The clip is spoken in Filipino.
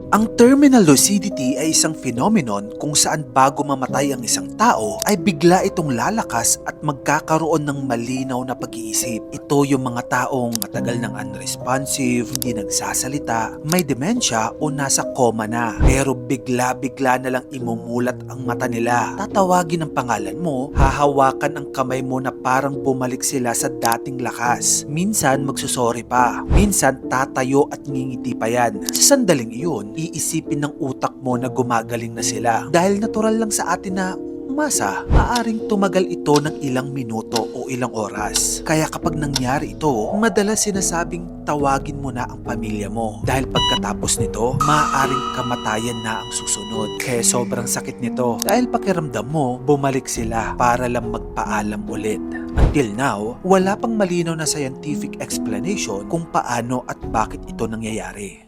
Ang terminal lucidity ay isang phenomenon kung saan bago mamatay ang isang tao ay bigla itong lalakas at magkakaroon ng malinaw na pag-iisip. Ito yung mga taong matagal nang unresponsive, hindi nagsasalita, may demensya o nasa coma na. Pero bigla-bigla na lang imumulat ang mata nila. Tatawagin ang pangalan mo, hahawakan ang kamay mo na parang bumalik sila sa dating lakas. Minsan magsusori pa, minsan tatayo at ngingiti pa yan. Sa sandaling iyon, iisipin ng utak mo na gumagaling na sila. Dahil natural lang sa atin na umasa, maaring tumagal ito ng ilang minuto o ilang oras. Kaya kapag nangyari ito, madalas sinasabing tawagin mo na ang pamilya mo. Dahil pagkatapos nito, maaaring kamatayan na ang susunod. Kaya sobrang sakit nito. Dahil pakiramdam mo, bumalik sila para lang magpaalam ulit. Until now, wala pang malinaw na scientific explanation kung paano at bakit ito nangyayari.